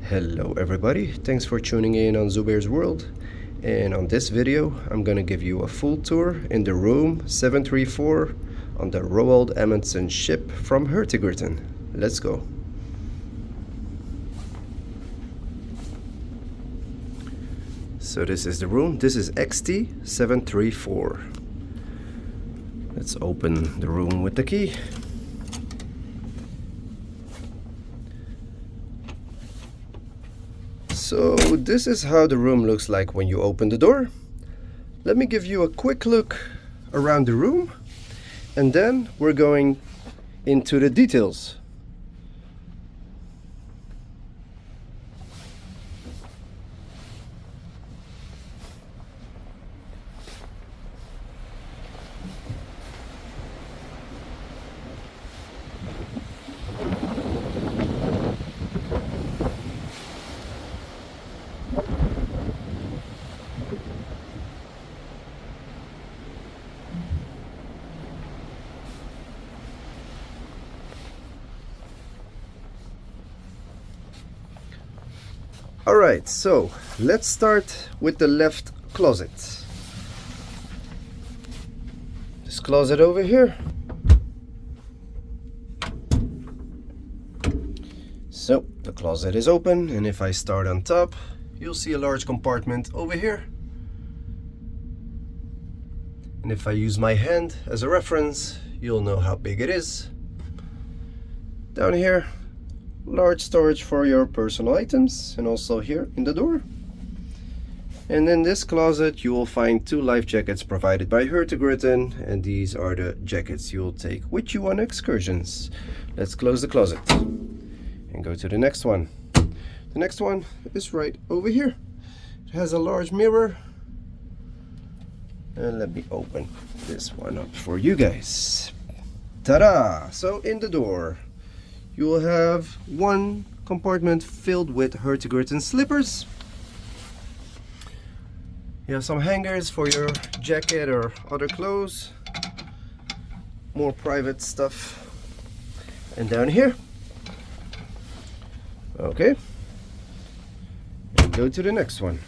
Hello everybody, thanks for tuning in on Zubair's World, and on this video I'm gonna give you a full tour in the room 734 on the Roald Amundsen ship from Hurtigruten. Let's go. So this is the room, this is XT 734. Let's open the room with the key. So this is how the room looks like when you open the door. Let me give you a quick look around the room and then we're going into the details. Alright, so let's start with the left closet. This closet over here. So the closet is open, and if I start on top, you'll see a large compartment over here. And if I use my hand as a reference, you'll know how big it is. Down here, large storage for your personal items, and also here in the door. And in this closet you will find 2 life jackets provided by Hurtigruten, and these are the jackets you'll take with you on excursions. Let's close the closet and go to the next one. The next one is right over here. It has a large mirror, and let me open this one up for you guys. Ta-da! So in the door you will have one compartment filled with Hurtigruten slippers. You have some hangers for your jacket or other clothes. More private stuff. And down here. Okay. And go to the next one.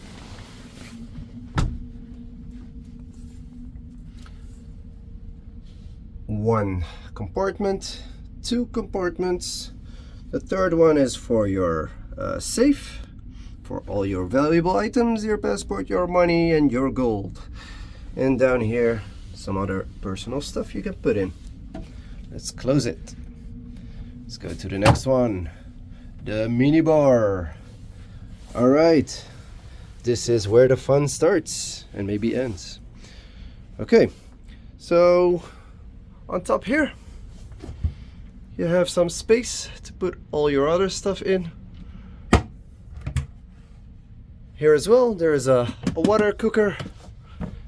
One compartment. 2 compartments. The third one is for your safe, for all your valuable items, your passport, your money, and your gold. And down here, some other personal stuff you can put in. Let's close it. Let's go to the next one, the minibar. All right, this is where the fun starts and maybe ends. Okay, so on top here, you have some space to put all your other stuff in. Here as well, there is a water cooker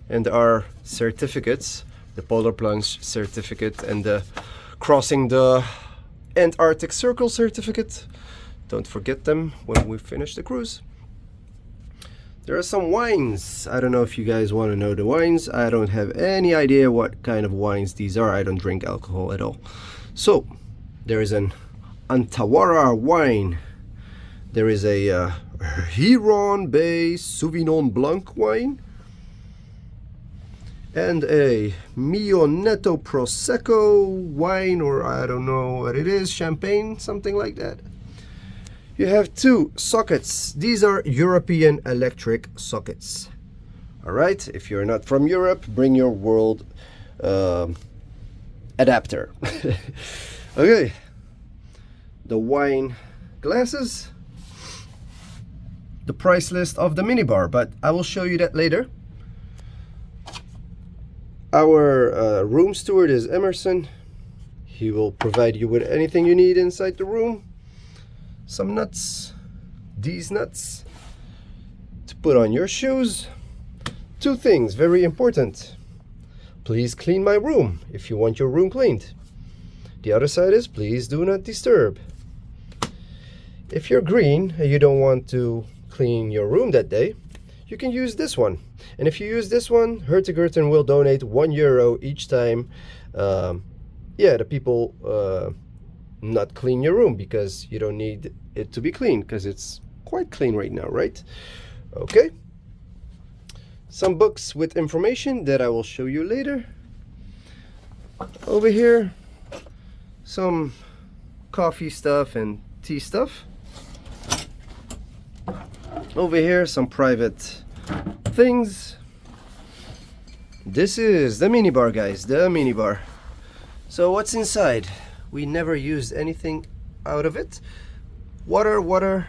and our certificates, the Polar Plunge certificate and the Crossing the Antarctic Circle certificate. Don't forget them when we finish the cruise. There are some wines. I don't know if you guys want to know the wines. I don't have any idea what kind of wines these are. I don't drink alcohol at all. So there is an Antawara wine. There is a Huron Bay Sauvignon Blanc wine. And a Mionetto Prosecco wine, or I don't know what it is, champagne, something like that. You have 2 sockets. These are European electric sockets. Alright, if you're not from Europe, bring your world adapter. Okay, the wine glasses, the price list of the minibar, but I will show you that later. Our room steward is Emerson. He will provide you with anything you need inside the room. Some nuts, these nuts to put on your shoes. 2 things, very important. Please clean my room if you want your room cleaned. The other side is please do not disturb. If you're green and you don't want to clean your room that day, you can use this one. And if you use this one, Hurtigruten will donate €1 each time the people not clean your room, because you don't need it to be clean, because it's quite clean right now, right? Okay. Some books with information that I will show you later. Over here, some coffee stuff and tea stuff. Over here, some private things. This is the minibar, guys, the minibar. So what's inside? We never used anything out of it. Water,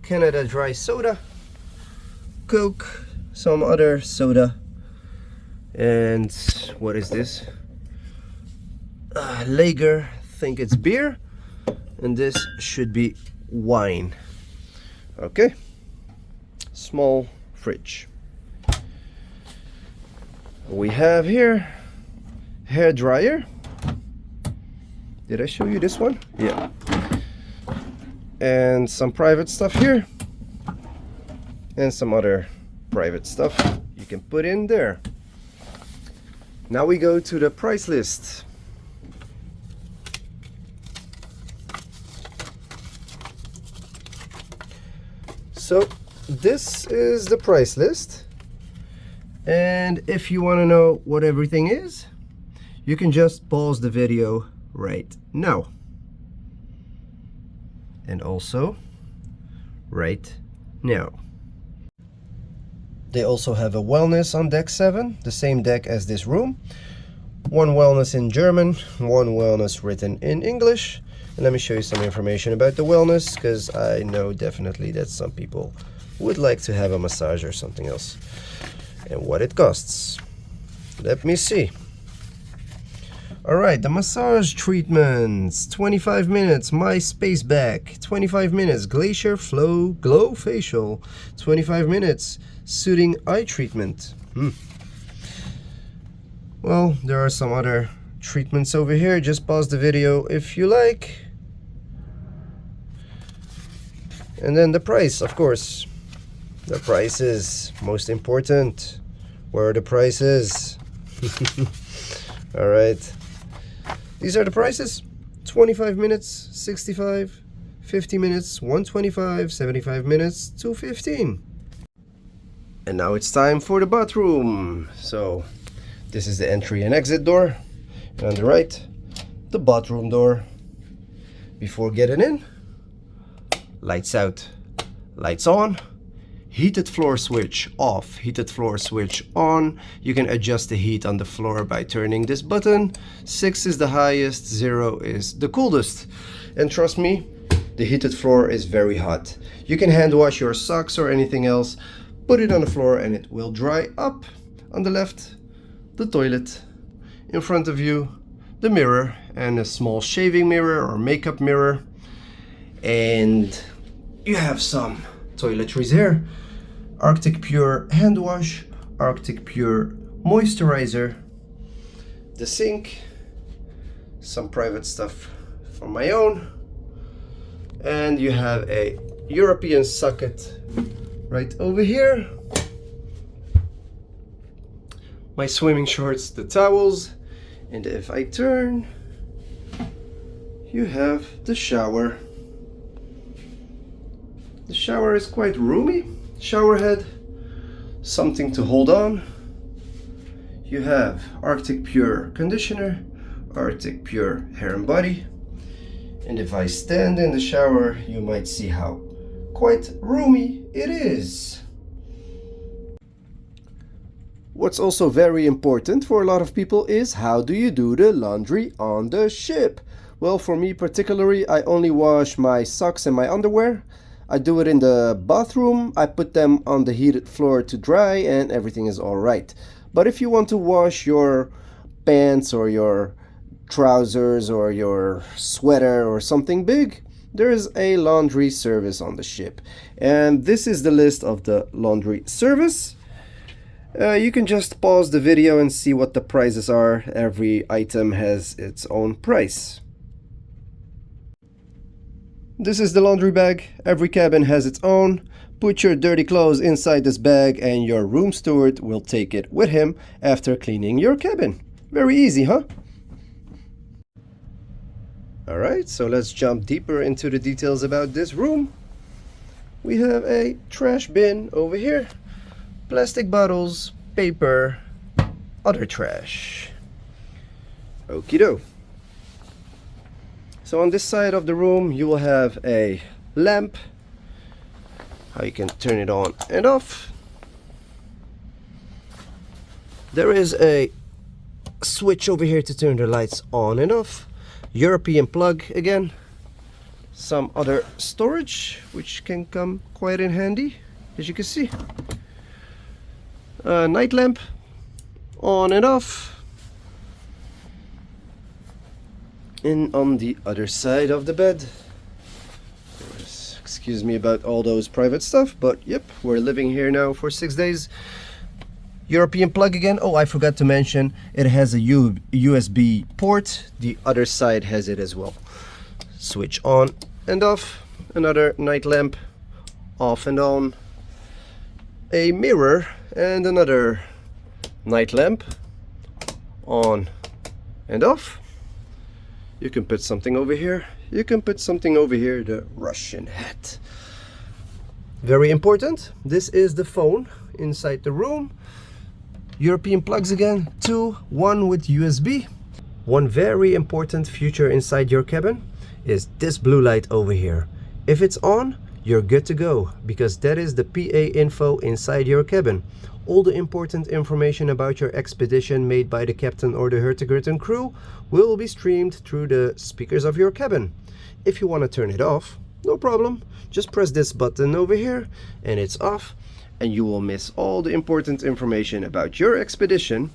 Canada Dry soda, Coke, some other soda, and what is this? Lager, think it's beer, and this should be wine. Okay, small fridge. We have here hair dryer. Did I show you this one? Yeah. And some private stuff here, and some other private stuff you can put in there. Now we go to the price list. So this is the price list, and if you want to know what everything is, you can just pause the video right now, and also right now. They also have a wellness on deck 7, the same deck as this room. One wellness in German, one wellness written in English. And let me show you some information about the wellness, because I know definitely that some people would like to have a massage or something else. And what it costs. Let me see. Alright, the massage treatments. 25 minutes, my space back. 25 minutes, glacier flow glow facial. 25 minutes, soothing eye treatment. Well, there are some other treatments over here. Just pause the video if you like. And then the price, of course. The price is most important. Where are the prices? Alright. These are the prices. 25 minutes, 65, 50 minutes, 125, 75 minutes, 215. And now it's time for the bathroom. So this is the entry and exit door. And on the right, the bathroom door. Before getting in, lights out, lights on, heated floor switch off, heated floor switch on. You can adjust the heat on the floor by turning this button. 6 is the highest, 0 is the coolest. And trust me, the heated floor is very hot. You can hand wash your socks or anything else, put it on the floor and it will dry up. On the left, the toilet. In front of you, the mirror and a small shaving mirror or makeup mirror. And you have some toiletries here. Arctic Pure hand wash, Arctic Pure moisturizer, the sink, some private stuff for my own, and you have a European socket right over here. My swimming shorts, the towels, and if I turn, you have the shower. The shower is quite roomy. Shower head, something to hold on. You have Arctic Pure conditioner, Arctic Pure hair and body. And if I stand in the shower, you might see how quite roomy it is. What's also very important for a lot of people is how do you do the laundry on the ship? Well, for me particularly, I only wash my socks and my underwear. I do it in the bathroom, I put them on the heated floor to dry and everything is alright. But if you want to wash your pants or your trousers or your sweater or something big, there is a laundry service on the ship. And this is the list of the laundry service. You can just pause the video and see what the prices are. Every item has its own price. This is the laundry bag. Every cabin has its own. Put your dirty clothes inside this bag and your room steward will take it with him after cleaning your cabin. Very easy, huh? Alright, so let's jump deeper into the details about this room. we have a trash bin over here. Plastic bottles, paper, other trash. Okie doke. So on this side of the room you will have a lamp, how you can turn it on and off. There is a switch over here to turn the lights on and off. European plug again. Some other storage which can come quite in handy, as you can see. Night lamp on and off. And on the other side of the bed, excuse me about all those private stuff, but yep, we're living here now for 6 days. European plug again. Oh, I forgot to mention, it has a USB port. The other side has it as well. Switch on and off. Another night lamp, off and on. A mirror and another night lamp, on and off. You can put something over here. You can put something over here, the Russian hat. Very important. This is the phone inside the room. European plugs again, two, one with USB. One very important feature inside your cabin is this blue light over here. If it's on, you're good to go, because that is the PA info inside your cabin. All the important information about your expedition made by the captain or the Hurtigruten crew will be streamed through the speakers of your cabin. If you want to turn it off, no problem. Just press this button over here and it's off, and you will miss all the important information about your expedition,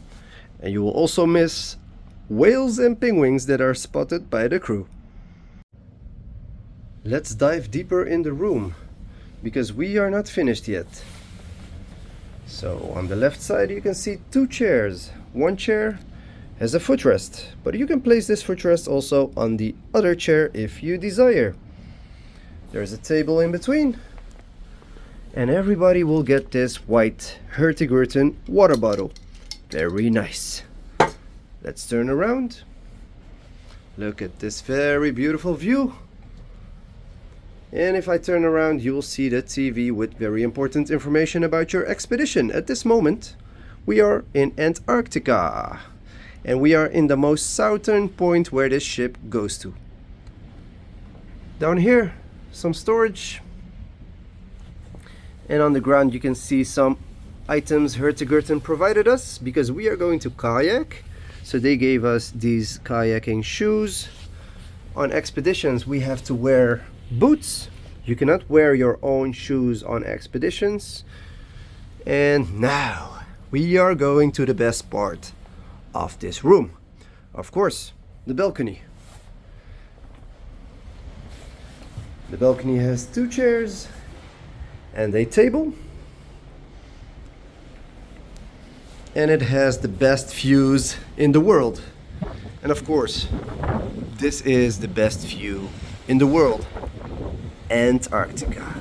and you will also miss whales and penguins that are spotted by the crew. Let's dive deeper in the room, because we are not finished yet. So on the left side you can see two chairs. One chair has a footrest, but you can place this footrest also on the other chair if you desire. There's a table in between, and everybody will get this white Hurtigruten water bottle. Very nice. Let's turn around. Look at this very beautiful view. And if I turn around, you will see the TV with very important information about your expedition. At this moment, we are in Antarctica, and we are in the most southern point where this ship goes to. Down here, some storage. And on the ground you can see some items Hurtigruten provided us, because we are going to kayak. So they gave us these kayaking shoes. On expeditions we have to wear boots. You cannot wear your own shoes on expeditions. And now we are going to the best part of this room. Of course, the balcony. The balcony has two chairs and a table, and it has the best views in the world. And of course, this is the best view in the world, Antarctica.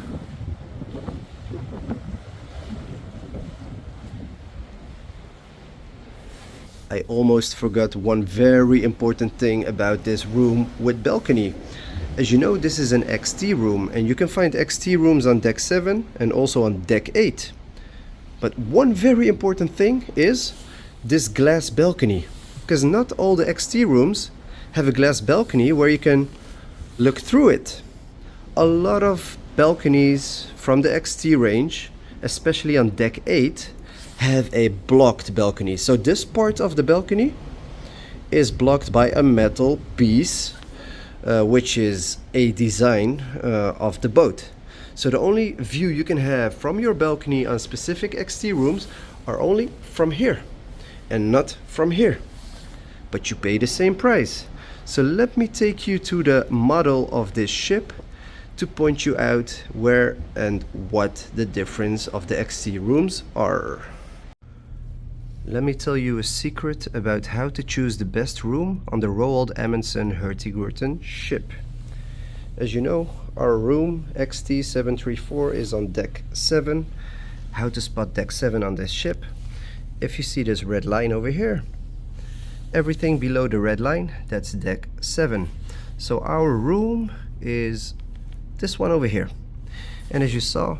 I almost forgot one very important thing about this room with balcony. As you know, this is an XT room, and you can find XT rooms on deck 7 and also on deck 8. But one very important thing is this glass balcony, because not all the XT rooms have a glass balcony where you can look through it. A lot of balconies from the XT range, especially on deck 8, have a blocked balcony. So this part of the balcony is blocked by a metal piece, which is a design of the boat. So the only view you can have from your balcony on specific XT rooms are only from here and not from here. But you pay the same price. So let me take you to the model of this ship to point you out where and what the difference of the XT rooms are. Let me tell you a secret about how to choose the best room on the Roald Amundsen Hurtigruten ship. As you know, our room XT734 is on deck 7. How to spot deck 7 on this ship? If you see this red line over here, everything below the red line, that's deck 7. So our room is this one over here. And as you saw,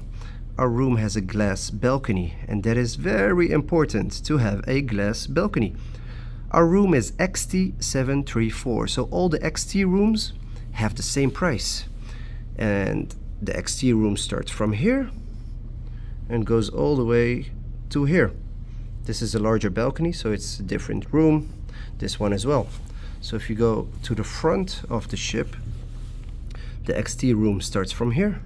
our room has a glass balcony, and that is very important to have a glass balcony. Our room is XT734, so all the XT rooms have the same price. And the XT room starts from here and goes all the way to here. This is a larger balcony, so it's a different room. This one as well. So if you go to the front of the ship, the XT room starts from here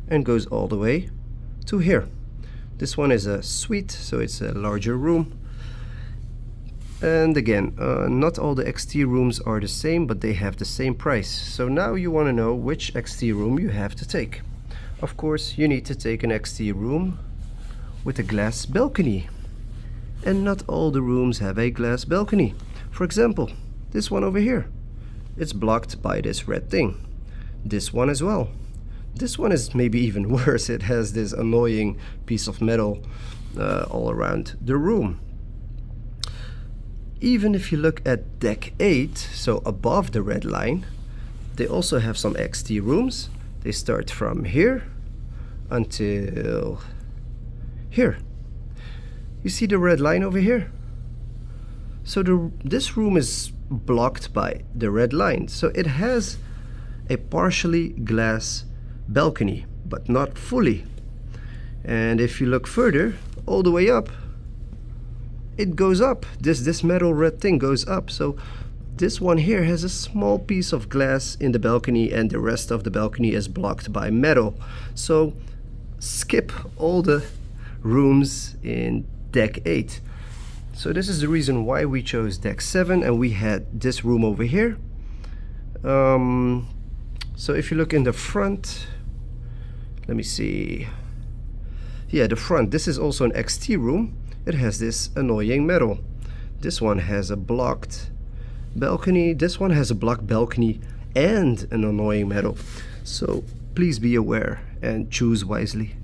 and goes all the way to here. This one is a suite, so it's a larger room. And again, not all the XT rooms are the same, but they have the same price. So now you want to know which XT room you have to take. Of course, you need to take an XT room with a glass balcony. And not all the rooms have a glass balcony. For example, this one over here. It's blocked by this red thing. This one as well. This one is maybe even worse. It has this annoying piece of metal all around the room. Even if you look at deck 8, so above the red line, they also have some XT rooms. They start from here until here. You see the red line over here? So this room is blocked by the red line. So it has a partially glass balcony, but not fully. And if you look further, all the way up, it goes up. This metal red thing goes up. So this one here has a small piece of glass in the balcony, and the rest of the balcony is blocked by metal. So skip all the rooms in deck 8. So this is the reason why we chose deck 7, and we had this room over here. So if you look in the front, let me see. Yeah, the front, this is also an XT room. It has this annoying metal. This one has a blocked balcony. This one has a blocked balcony and an annoying metal. So please be aware and choose wisely.